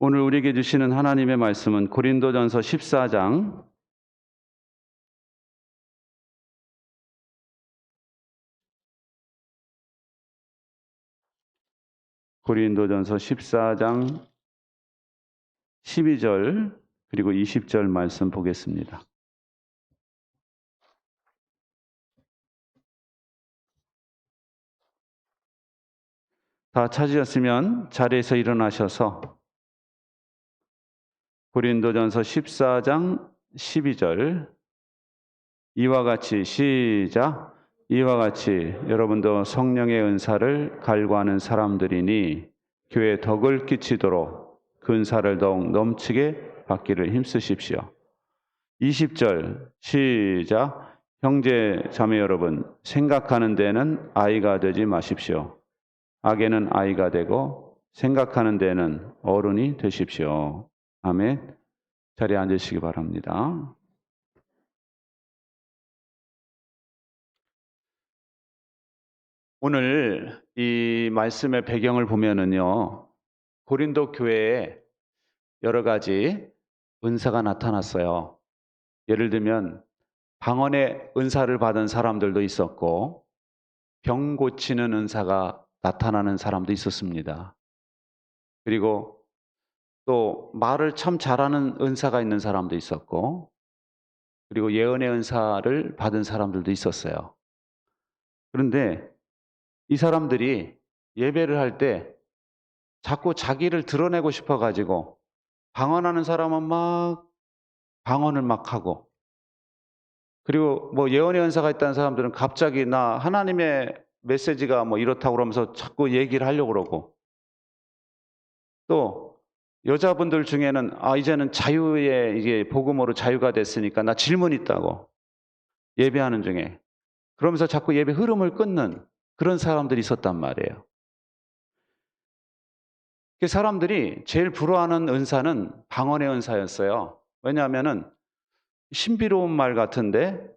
오늘 우리에게 주시는 하나님의 말씀은 고린도전서 14장 12절 그리고 20절 말씀 보겠습니다. 다 찾으셨으면 자리에서 일어나셔서 고린도전서 14장 12절 이와 같이 시작. 이와 같이 여러분도 성령의 은사를 갈구하는 사람들이니 교회에 덕을 끼치도록 그 은사를 더욱 넘치게 받기를 힘쓰십시오. 20절 시작. 형제 자매 여러분, 생각하는 데는 아이가 되지 마십시오. 악에는 아이가 되고 생각하는 데는 어른이 되십시오. 아멘. 자리에 앉으시기 바랍니다. 오늘 이 말씀의 배경을 보면은요, 고린도 교회에 여러 가지 은사가 나타났어요. 예를 들면 방언의 은사를 받은 사람들도 있었고 병 고치는 은사가 나타나는 사람도 있었습니다. 그리고 또 말을 참 잘하는 은사가 있는 사람도 있었고, 그리고 예언의 은사를 받은 사람들도 있었어요. 그런데 이 사람들이 예배를 할 때 자꾸 자기를 드러내고 싶어 가지고 방언하는 사람은 막 방언을 막 하고, 그리고 뭐 예언의 은사가 있다는 사람들은 갑자기 나 하나님의 메시지가 뭐 이렇다고 그러면서 자꾸 얘기를 하려고 그러고, 또 여자분들 중에는 이제는 자유의 이게 복음으로 자유가 됐으니까 나 질문 있다고 예배하는 중에 그러면서 자꾸 예배 흐름을 끊는 그런 사람들이 있었단 말이에요. 그 사람들이 제일 부러워하는 은사는 방언의 은사였어요. 왜냐하면은 신비로운 말 같은데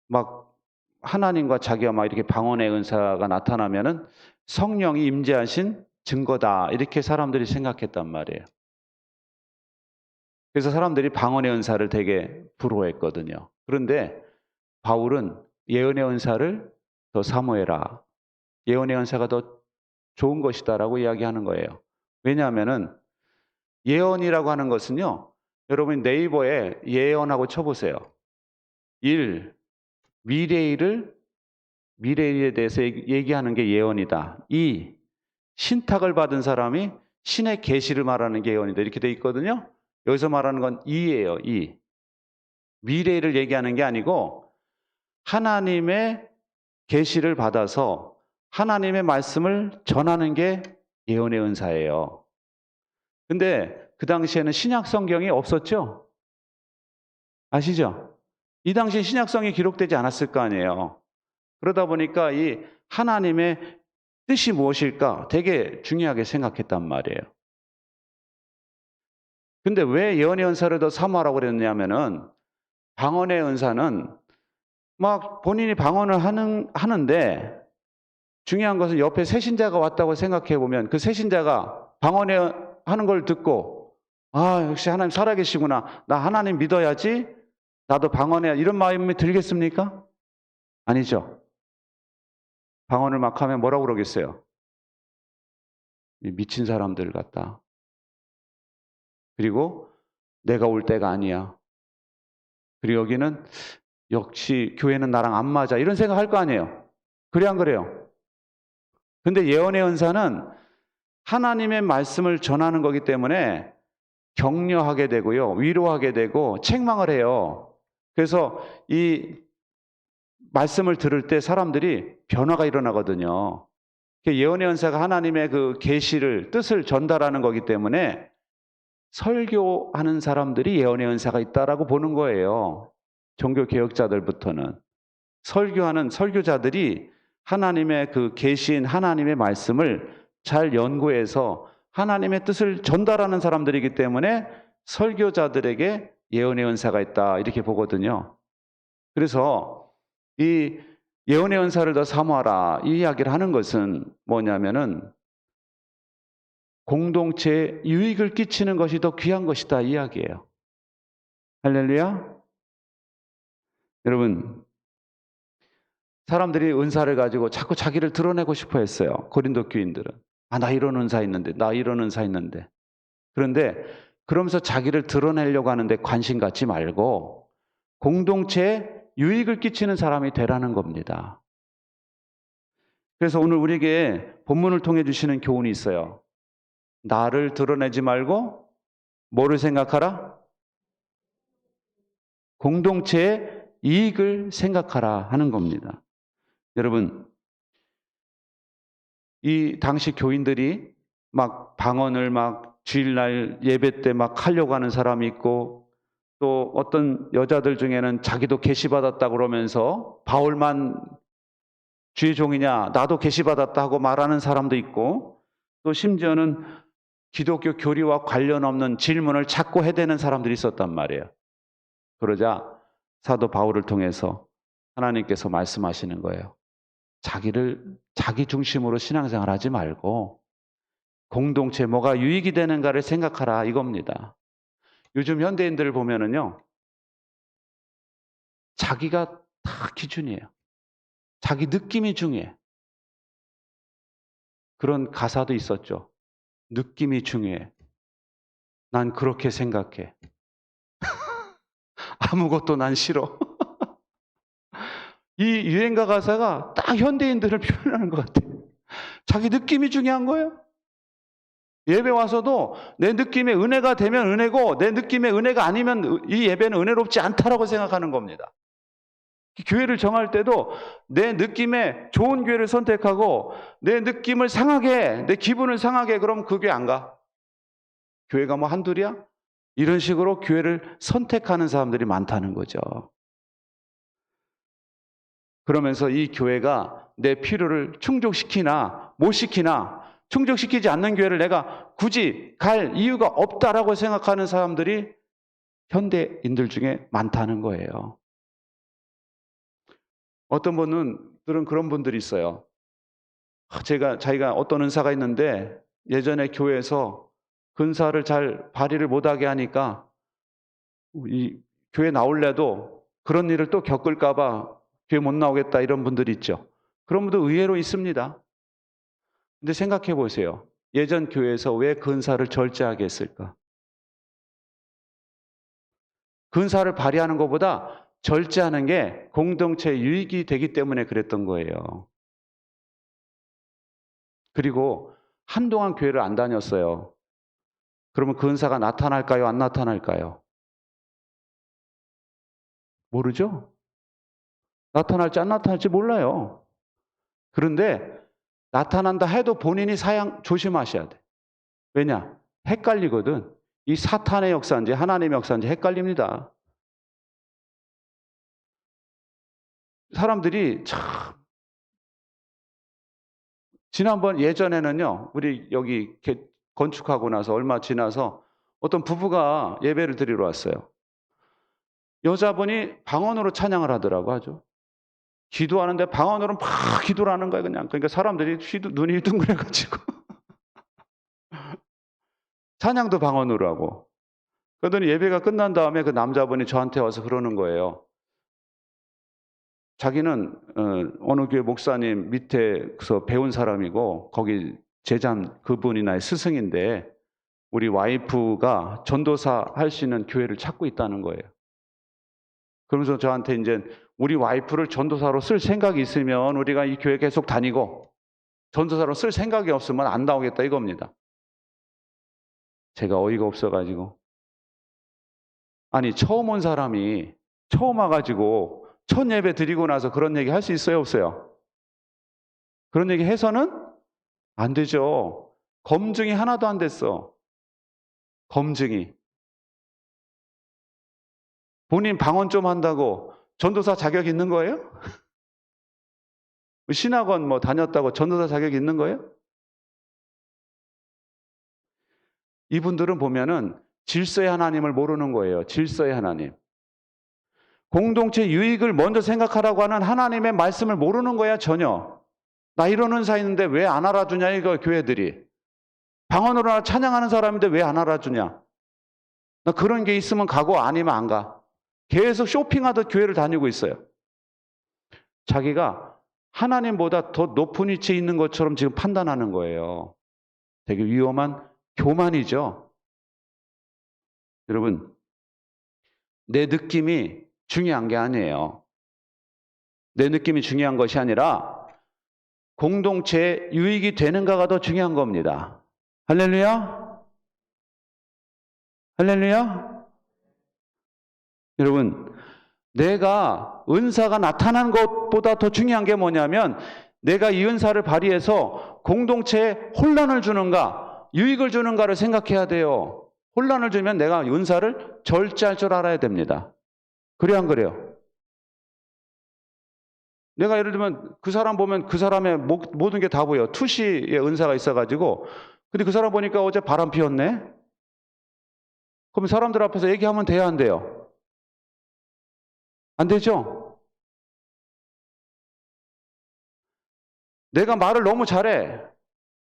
막 하나님과 자기가 막 이렇게 방언의 은사가 나타나면은 성령이 임재하신 증거다, 이렇게 사람들이 생각했단 말이에요. 그래서 사람들이 방언의 은사를 되게 부러워했거든요. 그런데 바울은 예언의 은사를 더 사모해라, 예언의 은사가 더 좋은 것이다라고 이야기하는 거예요. 왜냐하면은 예언이라고 하는 것은요, 여러분 네이버에 예언하고 쳐보세요. 1. 미래에 대해서 얘기하는 게 예언이다. 2. 신탁을 받은 사람이 신의 계시를 말하는 게 예언이다. 이렇게 돼 있거든요. 여기서 말하는 건 2예요. 2. 미래를 얘기하는 게 아니고 하나님의 계시를 받아서 하나님의 말씀을 전하는 게 예언의 은사예요. 근데 그 당시에는 신약 성경이 없었죠? 아시죠? 이 당시에 신약성이 기록되지 않았을 거 아니에요. 그러다 보니까 이 하나님의 뜻이 무엇일까 되게 중요하게 생각했단 말이에요. 근데 왜 예언의 은사를 더 사모하라고 그랬냐면은 방언의 은사는 막 본인이 방언을 하는데 중요한 것은 옆에 새신자가 왔다고 생각해 보면 그 새신자가 방언에 하는 걸 듣고 역시 하나님 살아계시구나, 나 하나님 믿어야지, 나도 방언해야, 이런 마음이 들겠습니까? 아니죠. 방언을 막 하면 뭐라고 그러겠어요? 미친 사람들 같다. 그리고 내가 올 때가 아니야. 그리고 여기는 역시 교회는 나랑 안 맞아, 이런 생각할 거 아니에요. 그래 안 그래요? 근데 예언의 은사는 하나님의 말씀을 전하는 거기 때문에 격려하게 되고요, 위로하게 되고 책망을 해요. 그래서 이 말씀을 들을 때 사람들이 변화가 일어나거든요. 예언의 은사가 하나님의 그 계시를, 뜻을 전달하는 거기 때문에 설교하는 사람들이 예언의 은사가 있다라고 보는 거예요. 종교 개혁자들부터는 설교하는 설교자들이 하나님의 그 계시인 하나님의 말씀을 잘 연구해서 하나님의 뜻을 전달하는 사람들이기 때문에 설교자들에게 예언의 은사가 있다, 이렇게 보거든요. 그래서 이 예언의 은사를 더 사모하라, 이 이야기를 하는 것은 뭐냐면은 공동체에 유익을 끼치는 것이 더 귀한 것이다 이야기예요. 할렐루야. 여러분, 사람들이 은사를 가지고 자꾸 자기를 드러내고 싶어 했어요. 고린도 교인들은. 나 이런 은사 있는데, 나 이런 은사 있는데. 그런데 그러면서 자기를 드러내려고 하는데 관심 갖지 말고 공동체에 유익을 끼치는 사람이 되라는 겁니다. 그래서 오늘 우리에게 본문을 통해 주시는 교훈이 있어요. 나를 드러내지 말고 뭐를 생각하라? 공동체의 이익을 생각하라 하는 겁니다. 여러분, 이 당시 교인들이 막 방언을 막 주일날 예배 때 막 하려고 하는 사람이 있고, 또 어떤 여자들 중에는 자기도 계시받았다 그러면서 바울만 주의 종이냐, 나도 계시받았다 하고 말하는 사람도 있고, 또 심지어는 기독교 교리와 관련 없는 질문을 자꾸 해대는 사람들이 있었단 말이에요. 그러자 사도 바울을 통해서 하나님께서 말씀하시는 거예요. 자기 중심으로 신앙생활 하지 말고 공동체 뭐가 유익이 되는가를 생각하라 이겁니다. 요즘 현대인들을 보면은요, 자기가 다 기준이에요. 자기 느낌이 중요해. 그런 가사도 있었죠. 느낌이 중요해. 난 그렇게 생각해. 아무것도 난 싫어. 이 유행가 가사가 딱 현대인들을 표현하는 것 같아요. 자기 느낌이 중요한 거예요. 예배 와서도 내 느낌에 은혜가 되면 은혜고 내 느낌에 은혜가 아니면 이 예배는 은혜롭지 않다라고 생각하는 겁니다. 교회를 정할 때도 내 느낌에 좋은 교회를 선택하고 내 느낌을 상하게, 내 기분을 상하게 그럼 그 교회 안 가. 교회가 뭐 한둘이야? 이런 식으로 교회를 선택하는 사람들이 많다는 거죠. 그러면서 이 교회가 내 필요를 충족시키나 못 시키나 충족시키지 않는 교회를 내가 굳이 갈 이유가 없다라고 생각하는 사람들이 현대인들 중에 많다는 거예요. 어떤 분들은 그런 분들이 있어요. 자기가 어떤 은사가 있는데 예전에 교회에서 근사를 잘 발휘를 못하게 하니까 이 교회 나올래도 그런 일을 또 겪을까 봐 교회 못 나오겠다 이런 분들이 있죠. 그런 분도 의외로 있습니다. 근데 생각해 보세요. 예전 교회에서 왜 근사를 절제하게 했을까? 근사를 발휘하는 것보다 절제하는 게 공동체의 유익이 되기 때문에 그랬던 거예요. 그리고 한동안 교회를 안 다녔어요. 그러면 근사가 나타날까요? 안 나타날까요? 모르죠? 나타날지 안 나타날지 몰라요. 그런데 나타난다 해도 본인이 조심하셔야 돼. 왜냐? 헷갈리거든. 이 사탄의 역사인지 하나님의 역사인지 헷갈립니다. 사람들이 참 지난번 예전에는요. 우리 여기 건축하고 나서 얼마 지나서 어떤 부부가 예배를 드리러 왔어요. 여자분이 방언으로 찬양을 하더라고 하죠. 기도하는데 방언으로 막 기도를 하는 거예요, 그냥. 그러니까 사람들이 눈이 휘둥그레가지고 찬양도 방언으로 하고. 그러더니 예배가 끝난 다음에 그 남자분이 저한테 와서 그러는 거예요. 자기는 어느 교회 목사님 밑에서 배운 사람이고 거기 제자 그분이나 스승인데 우리 와이프가 전도사 할 수 있는 교회를 찾고 있다는 거예요. 그러면서 저한테 이제 우리 와이프를 전도사로 쓸 생각이 있으면 우리가 이 교회 계속 다니고 전도사로 쓸 생각이 없으면 안 나오겠다 이겁니다. 제가 어이가 없어가지고 아니 처음 온 사람이 처음 와가지고 첫 예배 드리고 나서 그런 얘기 할 수 있어요 없어요? 그런 얘기 해서는 안 되죠. 검증이 하나도 안 됐어. 검증이. 본인 방언 좀 한다고 전도사 자격 있는 거예요? 신학원 뭐 다녔다고 전도사 자격이 있는 거예요? 이분들은 보면은 질서의 하나님을 모르는 거예요. 질서의 하나님. 공동체 유익을 먼저 생각하라고 하는 하나님의 말씀을 모르는 거야 전혀. 나 이런 은사 있는데 왜 안 알아주냐 이거 교회들이. 방언으로 찬양하는 사람인데 왜 안 알아주냐? 나 그런 게 있으면 가고 아니면 안 가. 계속 쇼핑하듯 교회를 다니고 있어요. 자기가 하나님보다 더 높은 위치에 있는 것처럼 지금 판단하는 거예요. 되게 위험한 교만이죠. 여러분, 내 느낌이 중요한 게 아니에요. 내 느낌이 중요한 것이 아니라 공동체에 유익이 되는가가 더 중요한 겁니다. 할렐루야? 할렐루야? 여러분, 내가 은사가 나타난 것보다 더 중요한 게 뭐냐면 내가 이 은사를 발휘해서 공동체에 혼란을 주는가, 유익을 주는가를 생각해야 돼요. 혼란을 주면 내가 은사를 절제할 줄 알아야 됩니다. 그래야 안 그래요? 내가 예를 들면 그 사람 보면 그 사람의 모든 게 다 보여. 투시의 은사가 있어가지고. 근데 그 사람 보니까 어제 바람 피웠네? 그럼 사람들 앞에서 얘기하면 돼야 안 돼요? 안 되죠? 내가 말을 너무 잘해.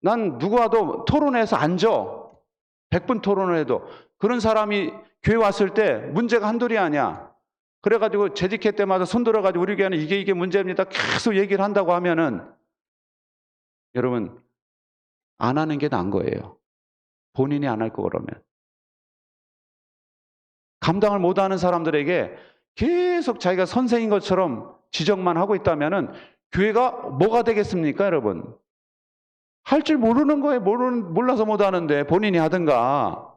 난 누구와도 토론해서 안 져. 100분 토론을 해도. 그런 사람이 교회 왔을 때 문제가 한둘이 아니야. 그래가지고 재직회 때마다 손들어가지고 우리 교회는 이게 문제입니다. 계속 얘기를 한다고 하면은 여러분 안 하는 게 나은 거예요. 본인이 안 할 거 그러면. 감당을 못하는 사람들에게 계속 자기가 선생인 것처럼 지적만 하고 있다면은 교회가 뭐가 되겠습니까, 여러분? 할 줄 모르는 거에 몰라서 못하는데 본인이 하든가.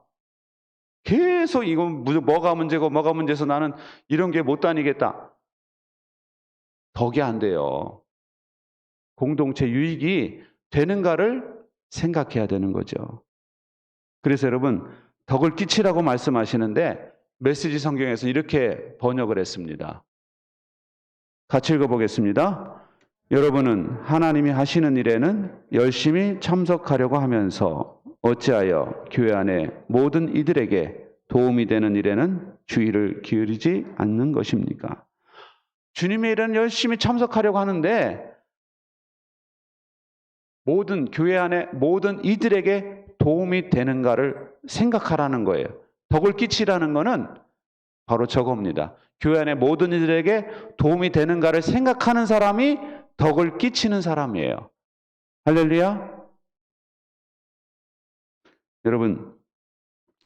계속 이건 뭐가 문제고 뭐가 문제해서 나는 이런 게 못 다니겠다. 덕이 안 돼요. 공동체 유익이 되는가를 생각해야 되는 거죠. 그래서 여러분 덕을 끼치라고 말씀하시는데 메시지 성경에서 이렇게 번역을 했습니다. 같이 읽어보겠습니다. 여러분은 하나님이 하시는 일에는 열심히 참석하려고 하면서 어찌하여 교회 안에 모든 이들에게 도움이 되는 일에는 주의를 기울이지 않는 것입니까? 주님의 일에는 열심히 참석하려고 하는데 모든 교회 안에 모든 이들에게 도움이 되는가를 생각하라는 거예요. 덕을 끼치라는 것은 바로 저겁니다. 교회 안에 모든 이들에게 도움이 되는가를 생각하는 사람이 덕을 끼치는 사람이에요. 할렐루야. 여러분,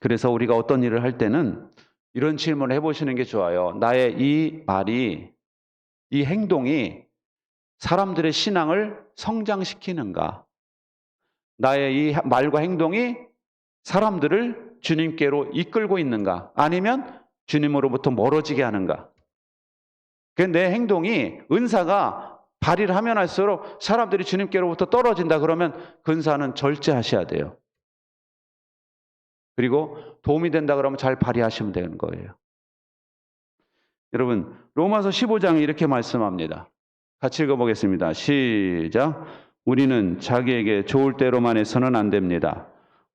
그래서 우리가 어떤 일을 할 때는 이런 질문을 해보시는 게 좋아요. 나의 이 말이, 이 행동이 사람들의 신앙을 성장시키는가? 나의 이 말과 행동이 사람들을 주님께로 이끌고 있는가? 아니면 주님으로부터 멀어지게 하는가? 내 행동이 은사가 발휘를 하면 할수록 사람들이 주님께로부터 떨어진다 그러면 그 은사는 절제하셔야 돼요. 그리고 도움이 된다 그러면 잘 발휘하시면 되는 거예요. 여러분, 로마서 15장에 이렇게 말씀합니다. 같이 읽어보겠습니다. 시작. 우리는 자기에게 좋을 대로만 해서는 안 됩니다.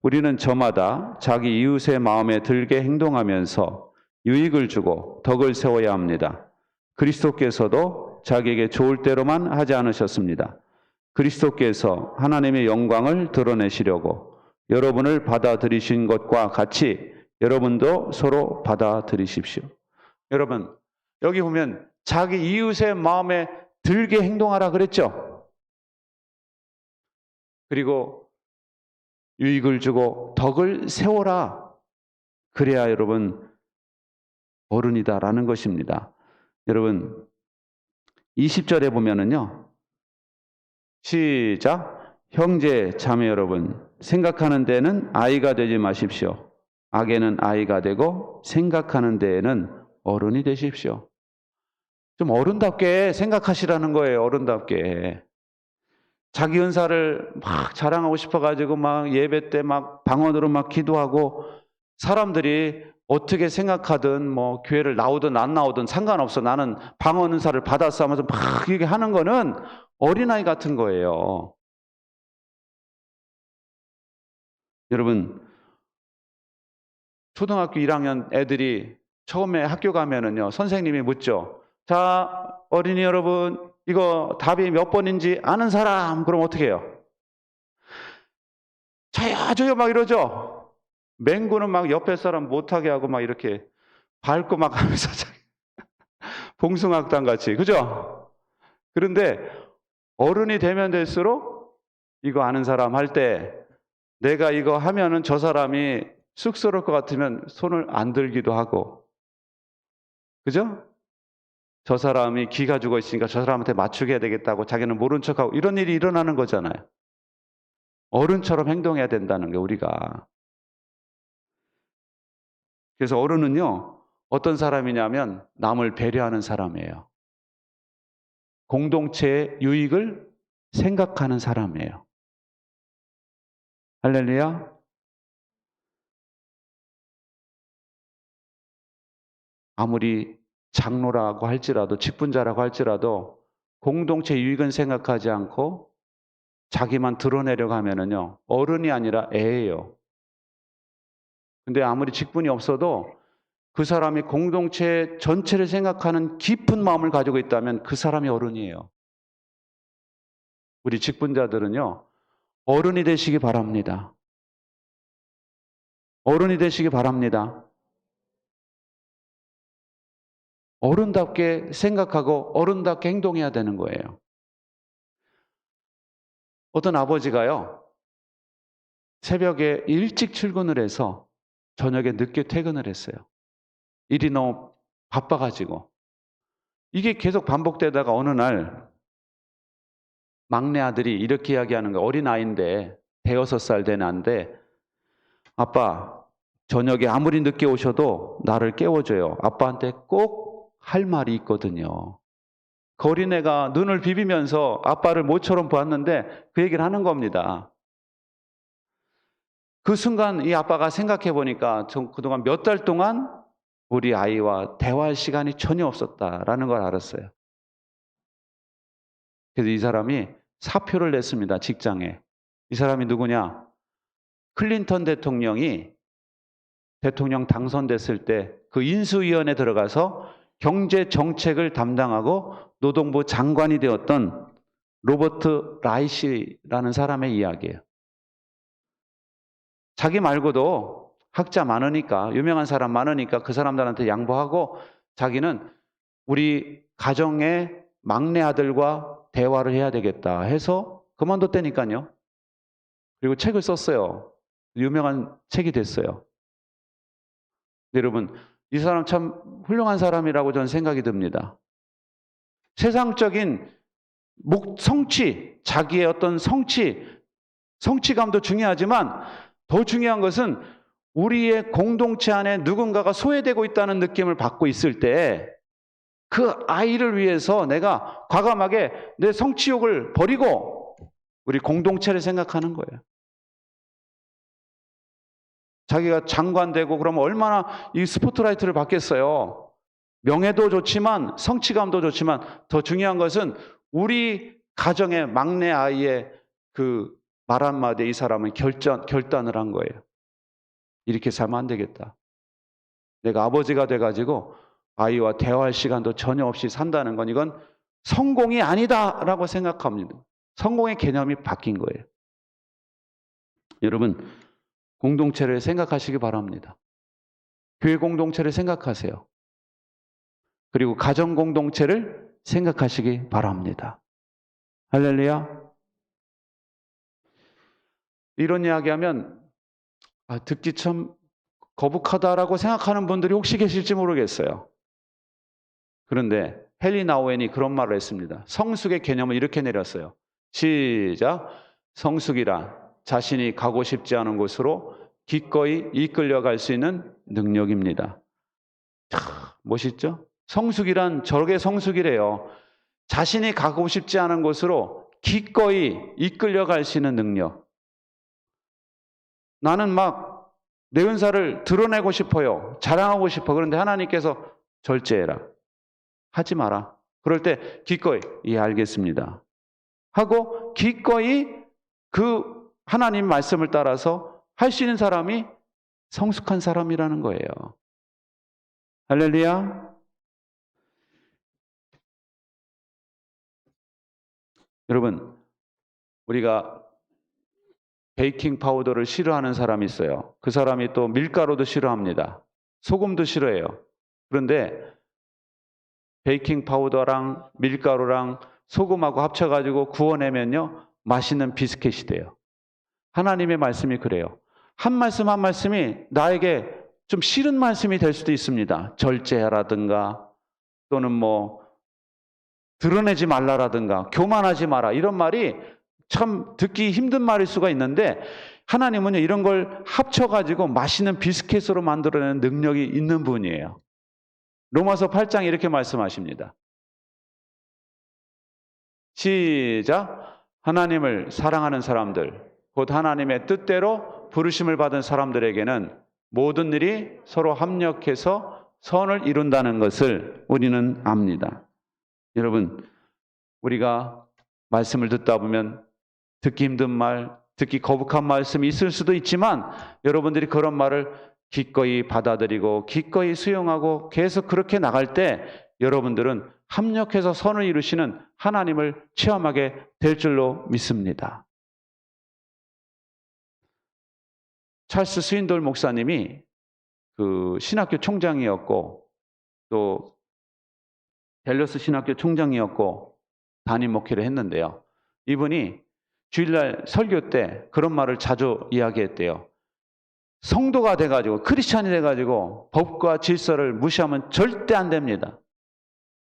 우리는 저마다 자기 이웃의 마음에 들게 행동하면서 유익을 주고 덕을 세워야 합니다. 그리스도께서도 자기에게 좋을 대로만 하지 않으셨습니다. 그리스도께서 하나님의 영광을 드러내시려고 여러분을 받아들이신 것과 같이 여러분도 서로 받아들이십시오. 여러분, 여기 보면 자기 이웃의 마음에 들게 행동하라 그랬죠? 그리고 유익을 주고 덕을 세워라. 그래야 여러분 어른이다라는 것입니다. 여러분 20절에 보면은요. 시작. 형제 자매 여러분 생각하는 데에는 아이가 되지 마십시오. 악에는 아이가 되고 생각하는 데에는 어른이 되십시오. 좀 어른답게 생각하시라는 거예요. 어른답게. 자기 은사를 막 자랑하고 싶어가지고 막 예배 때 막 방언으로 막 기도하고 사람들이 어떻게 생각하든 뭐 교회를 나오든 안 나오든 상관없어. 나는 방언 은사를 받았어 하면서 막 이렇게 하는 거는 어린아이 같은 거예요. 여러분, 초등학교 1학년 애들이 처음에 학교 가면은요, 선생님이 묻죠. 자, 어린이 여러분, 이거 답이 몇 번인지 아는 사람? 그럼 어떻게 해요? 잘 자야줘요 막 이러죠. 맹구는 막 옆에 사람 못하게 하고 막 이렇게 밟고 막 하면서 봉숭아학당 같이, 그죠? 그런데 어른이 되면 될수록 이거 아는 사람 할 때 내가 이거 하면은 저 사람이 쑥스러울 것 같으면 손을 안 들기도 하고, 그죠? 저 사람이 기가 죽어 있으니까 저 사람한테 맞추게 해야 되겠다고 자기는 모른 척하고 이런 일이 일어나는 거잖아요. 어른처럼 행동해야 된다는 게 우리가. 그래서 어른은요, 어떤 사람이냐면 남을 배려하는 사람이에요. 공동체의 유익을 생각하는 사람이에요. 할렐루야. 아무리 장로라고 할지라도, 직분자라고 할지라도 공동체 유익은 생각하지 않고 자기만 드러내려고 하면은요, 어른이 아니라 애예요. 근데 아무리 직분이 없어도 그 사람이 공동체 전체를 생각하는 깊은 마음을 가지고 있다면 그 사람이 어른이에요. 우리 직분자들은요, 어른이 되시기 바랍니다. 어른이 되시기 바랍니다. 어른답게 생각하고 어른답게 행동해야 되는 거예요. 어떤 아버지가요, 새벽에 일찍 출근을 해서 저녁에 늦게 퇴근을 했어요. 일이 너무 바빠가지고. 이게 계속 반복되다가 어느 날 막내 아들이 이렇게 이야기하는 거예요. 어린아이인데, 대여섯 살 된 아인데, 아빠, 저녁에 아무리 늦게 오셔도 나를 깨워줘요. 아빠한테 꼭 할 말이 있거든요. 그 어린애가 눈을 비비면서 아빠를 모처럼 보았는데 그 얘기를 하는 겁니다. 그 순간 이 아빠가 생각해 보니까 그동안 몇 달 동안 우리 아이와 대화할 시간이 전혀 없었다라는 걸 알았어요. 그래서 이 사람이 사표를 냈습니다. 직장에. 이 사람이 누구냐? 클린턴 대통령이 대통령 당선됐을 때 그 인수위원회에 들어가서 경제 정책을 담당하고 노동부 장관이 되었던 로버트 라이시라는 사람의 이야기예요. 자기 말고도 학자 많으니까, 유명한 사람 많으니까 그 사람들한테 양보하고 자기는 우리 가정의 막내 아들과 대화를 해야 되겠다 해서 그만뒀다니까요. 그리고 책을 썼어요. 유명한 책이 됐어요. 여러분, 이 사람 참 훌륭한 사람이라고 저는 생각이 듭니다. 세상적인 성취, 자기의 어떤 성취감도 중요하지만 더 중요한 것은 우리의 공동체 안에 누군가가 소외되고 있다는 느낌을 받고 있을 때 그 아이를 위해서 내가 과감하게 내 성취욕을 버리고 우리 공동체를 생각하는 거예요. 자기가 장관 되고 그러면 얼마나 이 스포트라이트를 받겠어요. 명예도 좋지만 성취감도 좋지만 더 중요한 것은 우리 가정의 막내 아이의 그 말 한마디에 이 사람은 결단을 한 거예요. 이렇게 살면 안 되겠다. 내가 아버지가 돼가지고 아이와 대화할 시간도 전혀 없이 산다는 건 이건 성공이 아니다라고 생각합니다. 성공의 개념이 바뀐 거예요. 여러분, 공동체를 생각하시기 바랍니다. 교회 공동체를 생각하세요. 그리고 가정 공동체를 생각하시기 바랍니다. 할렐루야. 이런 이야기하면 듣기 참 거북하다라고 생각하는 분들이 혹시 계실지 모르겠어요. 그런데 헨리 나우엔이 그런 말을 했습니다. 성숙의 개념을 이렇게 내렸어요. 시작. 성숙이란 자신이 가고 싶지 않은 곳으로 기꺼이 이끌려갈 수 있는 능력입니다. 멋있죠? 성숙이란 저게 성숙이래요. 자신이 가고 싶지 않은 곳으로 기꺼이 이끌려갈 수 있는 능력. 나는 막 내 은사를 드러내고 싶어요. 자랑하고 싶어. 그런데 하나님께서 절제해라. 하지 마라. 그럴 때 기꺼이 예 알겠습니다. 하고 기꺼이 그 하나님 말씀을 따라서 할 수 있는 사람이 성숙한 사람이라는 거예요. 할렐루야. 여러분, 우리가 베이킹 파우더를 싫어하는 사람이 있어요. 그 사람이 또 밀가루도 싫어합니다. 소금도 싫어해요. 그런데 베이킹 파우더랑 밀가루랑 소금하고 합쳐가지고 구워내면요, 맛있는 비스켓이 돼요. 하나님의 말씀이 그래요. 한 말씀 한 말씀이 나에게 좀 싫은 말씀이 될 수도 있습니다. 절제하라든가 또는 뭐 드러내지 말라라든가 교만하지 마라, 이런 말이 참 듣기 힘든 말일 수가 있는데, 하나님은요 이런 걸 합쳐가지고 맛있는 비스켓으로 만들어내는 능력이 있는 분이에요. 로마서 8장에 이렇게 말씀하십니다. 시작. 하나님을 사랑하는 사람들, 곧 하나님의 뜻대로 부르심을 받은 사람들에게는 모든 일이 서로 합력해서 선을 이룬다는 것을 우리는 압니다. 여러분, 우리가 말씀을 듣다 보면 듣기 힘든 말, 듣기 거북한 말씀이 있을 수도 있지만, 여러분들이 그런 말을 기꺼이 받아들이고 기꺼이 수용하고 계속 그렇게 나갈 때 여러분들은 합력해서 선을 이루시는 하나님을 체험하게 될 줄로 믿습니다. 찰스 스윈돌 목사님이 그 신학교 총장이었고 또 댈러스 신학교 총장이었고 담임 목회를 했는데요. 이분이 주일날 설교 때 그런 말을 자주 이야기했대요. 성도가 돼가지고 크리스찬이 돼가지고 법과 질서를 무시하면 절대 안 됩니다.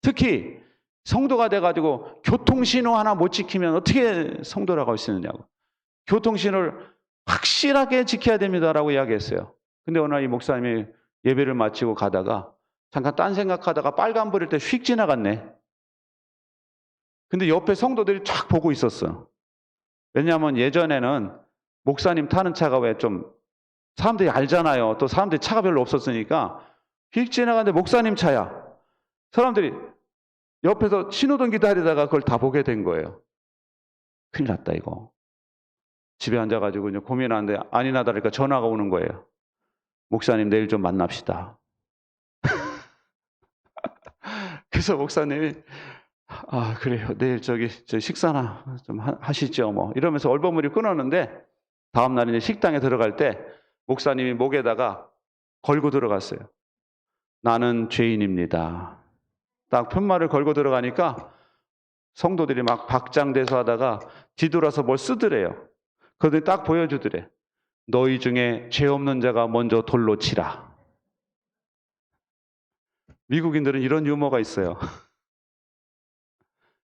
특히 성도가 돼가지고 교통신호 하나 못 지키면 어떻게 성도라고 할 수 있느냐고. 교통신호를 확실하게 지켜야 됩니다라고 이야기했어요. 근데 어느 날 이 목사님이 예배를 마치고 가다가 잠깐 딴 생각하다가 빨간불일 때 휙 지나갔네. 근데 옆에 성도들이 쫙 보고 있었어. 왜냐하면 예전에는 목사님 타는 차가 왜 좀 사람들이 알잖아요. 또 사람들이 차가 별로 없었으니까 휙 지나가는데 목사님 차야. 사람들이 옆에서 신호등 기다리다가 그걸 다 보게 된 거예요. 큰일 났다 이거. 집에 앉아가지고 이제 고민하는데 아니나 다를까 전화가 오는 거예요. 목사님 내일 좀 만납시다. 그래서 목사님이 그래요. 내일 저 식사나 좀 하시죠 뭐 이러면서 얼버무리 끊었는데, 다음 날 이제 식당에 들어갈 때 목사님이 목에다가 걸고 들어갔어요. 나는 죄인입니다. 딱 편말을 걸고 들어가니까 성도들이 막 박장대소 하다가 뒤돌아서 뭘 쓰더래요. 그러더니 딱 보여주더래. 너희 중에 죄 없는 자가 먼저 돌로 치라. 미국인들은 이런 유머가 있어요.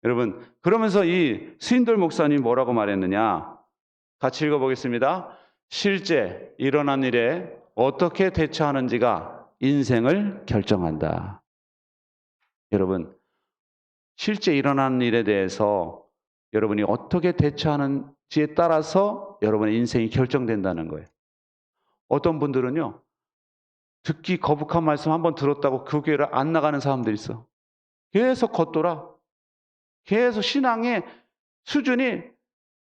여러분, 그러면서 이 스윈돌 목사님이 뭐라고 말했느냐? 같이 읽어보겠습니다. 실제 일어난 일에 어떻게 대처하는지가 인생을 결정한다. 여러분, 실제 일어난 일에 대해서 여러분이 어떻게 대처하는지에 따라서 여러분의 인생이 결정된다는 거예요. 어떤 분들은요, 듣기 거북한 말씀 한번 들었다고 그 교회를 안 나가는 사람들이 있어. 계속 겉돌아. 계속 신앙의 수준이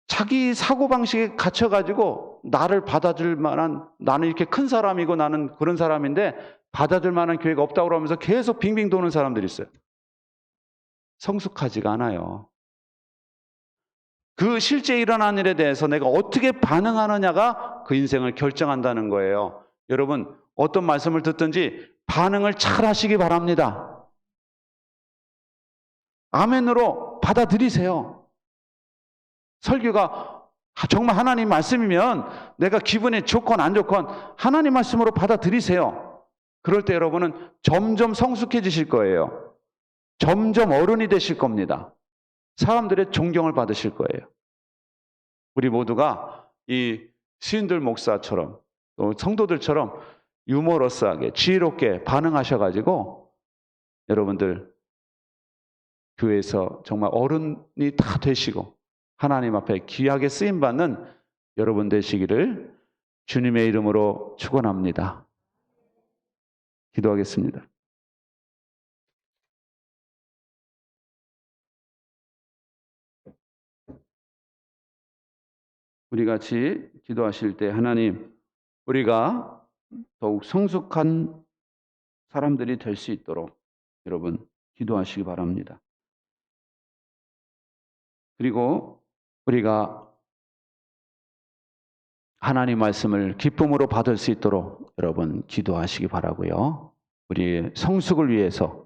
자기 사고방식에 갇혀가지고 나를 받아줄 만한, 나는 이렇게 큰 사람이고 나는 그런 사람인데 받아줄 만한 교회가 없다고 그러면서 계속 빙빙 도는 사람들이 있어요. 성숙하지가 않아요. 그 실제 일어난 일에 대해서 내가 어떻게 반응하느냐가 그 인생을 결정한다는 거예요. 여러분, 어떤 말씀을 듣든지 반응을 잘 하시기 바랍니다. 아멘으로 받아들이세요. 설교가 정말 하나님 말씀이면 내가 기분이 좋건 안 좋건 하나님 말씀으로 받아들이세요. 그럴 때 여러분은 점점 성숙해지실 거예요. 점점 어른이 되실 겁니다. 사람들의 존경을 받으실 거예요. 우리 모두가 이 시인들 목사처럼 또 성도들처럼 유머러스하게 지혜롭게 반응하셔가지고 여러분들 교회에서 정말 어른이 다 되시고 하나님 앞에 귀하게 쓰임받는 여러분 되시기를 주님의 이름으로 축원합니다. 기도하겠습니다. 우리 같이 기도하실 때 하나님, 우리가 더욱 성숙한 사람들이 될 수 있도록 여러분 기도하시기 바랍니다. 그리고 우리가 하나님 말씀을 기쁨으로 받을 수 있도록 여러분 기도하시기 바라고요. 우리 성숙을 위해서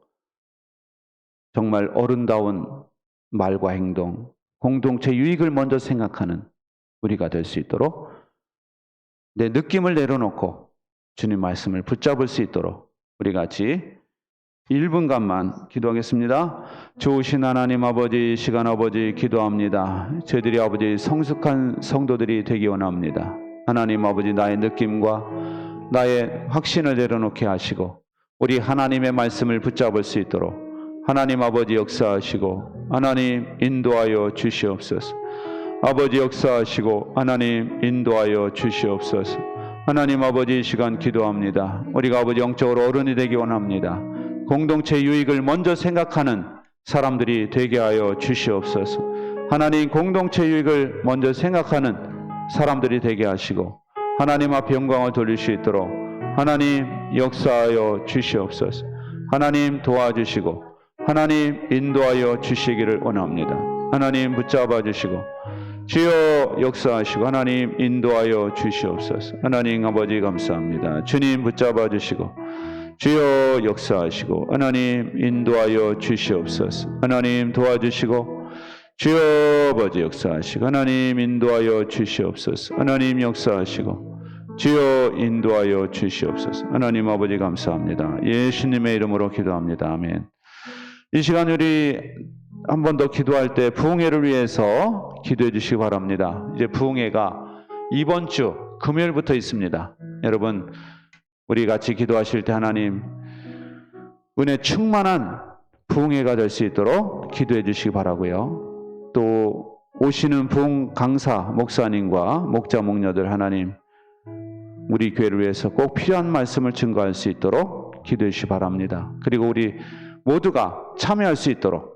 정말 어른다운 말과 행동, 공동체 유익을 먼저 생각하는 우리가 될 수 있도록 내 느낌을 내려놓고 주님 말씀을 붙잡을 수 있도록 우리 같이 1분간만 기도하겠습니다. 좋으신 하나님 아버지, 시간 아버지 기도합니다. 저희들이 아버지 성숙한 성도들이 되기 원합니다. 하나님 아버지, 나의 느낌과 나의 확신을 내려놓게 하시고 우리 하나님의 말씀을 붙잡을 수 있도록 하나님 아버지 역사하시고 하나님 인도하여 주시옵소서. 아버지 역사하시고 하나님 인도하여 주시옵소서. 하나님 아버지, 이 시간 기도합니다. 우리가 아버지 영적으로 어른이 되기 원합니다. 공동체 유익을 먼저 생각하는 사람들이 되게 하여 주시옵소서. 하나님 공동체 유익을 먼저 생각하는 사람들이 되게 하시고 하나님 앞에 영광을 돌릴 수 있도록 하나님 역사하여 주시옵소서. 하나님 도와주시고 하나님 인도하여 주시기를 원합니다. 하나님 붙잡아 주시고 주여 역사하시고 하나님 인도하여 주시옵소서. 하나님 아버지 감사합니다. 주님 붙잡아 주시고 주여 역사하시고 하나님 인도하여 주시옵소서. 하나님 도와주시고 주여 아버지 역사하시고 하나님 인도하여 주시옵소서. 하나님 역사하시고 주여 인도하여 주시옵소서. 하나님 아버지 감사합니다. 예수님의 이름으로 기도합니다. 아멘. 이 시간 우리 한 번 더 기도할 때 부흥회를 위해서 기도해 주시기 바랍니다. 이제 부흥회가 이번 주 금요일부터 있습니다. 여러분 우리 같이 기도하실 때 하나님 은혜 충만한 부흥회가 될 수 있도록 기도해 주시기 바라고요. 또 오시는 부흥 강사 목사님과 목자 목녀들 하나님 우리 교회를 위해서 꼭 필요한 말씀을 증거할 수 있도록 기도해 주시기 바랍니다. 그리고 우리 모두가 참여할 수 있도록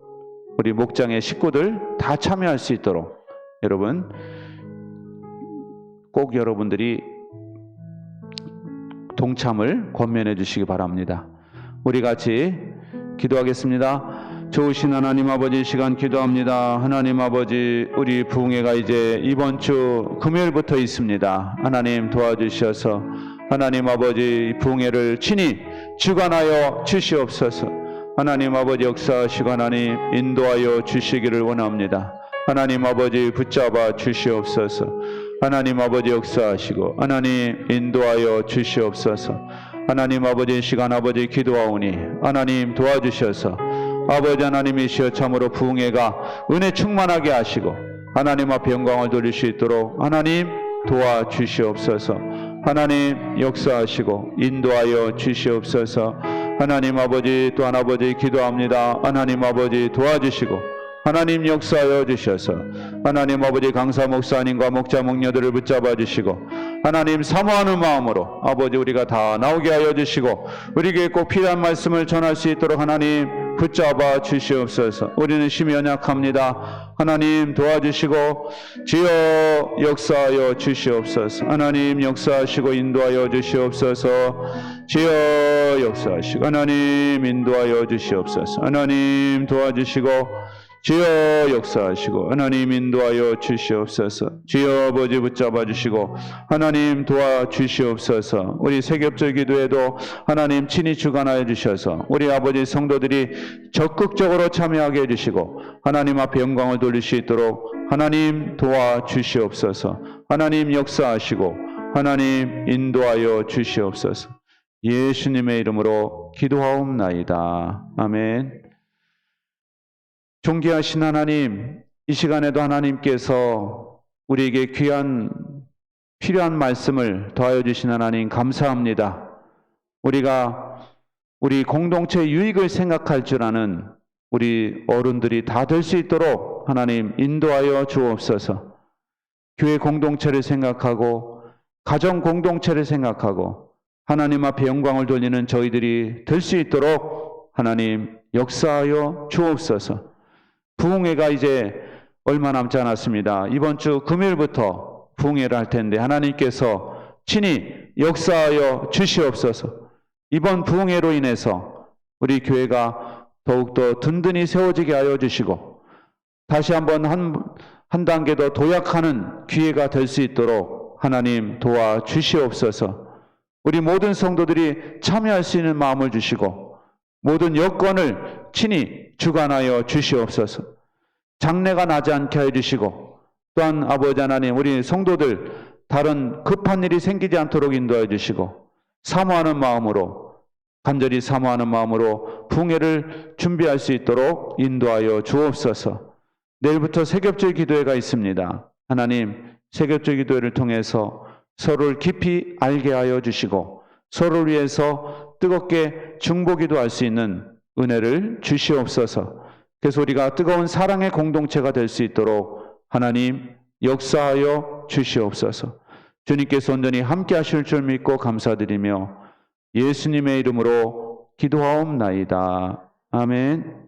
우리 목장의 식구들 다 참여할 수 있도록 여러분 꼭 여러분들이 동참을 권면해 주시기 바랍니다. 우리 같이 기도하겠습니다. 좋으신 하나님 아버지, 시간 기도합니다. 하나님 아버지, 우리 부흥회가 이제 이번 주 금요일부터 있습니다. 하나님 도와주셔서 하나님 아버지 부흥회를 친히 주관하여 주시옵소서. 하나님 아버지 역사하시고 하나님 인도하여 주시기를 원합니다. 하나님 아버지 붙잡아 주시옵소서. 하나님 아버지 역사하시고 하나님 인도하여 주시옵소서. 하나님 아버지 시간 아버지 기도하오니 하나님 도와주셔서 아버지 하나님이시여 참으로 부흥회가 은혜 충만하게 하시고 하나님 앞에 영광을 돌릴 수 있도록 하나님 도와주시옵소서. 하나님 역사하시고 인도하여 주시옵소서. 하나님 아버지 또한 아버지 기도합니다. 하나님 아버지 도와주시고 하나님 역사하여 주셔서 하나님 아버지 강사 목사님과 목자 목녀들을 붙잡아 주시고 하나님 사모하는 마음으로 아버지 우리가 다 나오게 하여 주시고 우리에게 꼭 필요한 말씀을 전할 수 있도록 하나님 붙잡아 주시옵소서. 우리는 심히 연약합니다. 하나님 도와주시고 주여 역사하여 주시옵소서. 하나님 역사하시고 인도하여 주시옵소서. 주여 역사하시고 하나님 인도하여 주시옵소서. 하나님 도와주시고 주여 역사하시고 하나님 인도하여 주시옵소서. 주여 아버지 붙잡아 주시고 하나님 도와주시옵소서. 우리 세겹절 기도에도 하나님 친히 주관하여 주셔서 우리 아버지 성도들이 적극적으로 참여하게 해주시고 하나님 앞에 영광을 돌릴 수 있도록 하나님 도와주시옵소서. 하나님 역사하시고 하나님 인도하여 주시옵소서. 예수님의 이름으로 기도하옵나이다. 아멘. 존귀하신 하나님, 이 시간에도 하나님께서 우리에게 귀한 필요한 말씀을 더하여 주신 하나님 감사합니다. 우리가 우리 공동체 유익을 생각할 줄 아는 우리 어른들이 다 될 수 있도록 하나님 인도하여 주옵소서. 교회 공동체를 생각하고 가정 공동체를 생각하고 하나님 앞에 영광을 돌리는 저희들이 될 수 있도록 하나님 역사하여 주옵소서. 부흥회가 이제 얼마 남지 않았습니다. 이번 주 금요일부터 부흥회를 할 텐데 하나님께서 친히 역사하여 주시옵소서. 이번 부흥회로 인해서 우리 교회가 더욱더 든든히 세워지게 하여 주시고 다시 한번 한 단계 더 도약하는 기회가 될 수 있도록 하나님 도와 주시옵소서. 우리 모든 성도들이 참여할 수 있는 마음을 주시고 모든 여건을 친히 주관하여 주시옵소서. 장래가 나지 않게 해주시고 또한 아버지 하나님 우리 성도들 다른 급한 일이 생기지 않도록 인도해 주시고 사모하는 마음으로 간절히 사모하는 마음으로 부흥회를 준비할 수 있도록 인도하여 주옵소서. 내일부터 세겹절 기도회가 있습니다. 하나님 세겹절 기도회를 통해서 서로를 깊이 알게 하여 주시고 서로를 위해서 뜨겁게 중보기도 할 수 있는 은혜를 주시옵소서. 그래서 우리가 뜨거운 사랑의 공동체가 될 수 있도록 하나님 역사하여 주시옵소서. 주님께서 온전히 함께 하실 줄 믿고 감사드리며 예수님의 이름으로 기도하옵나이다. 아멘.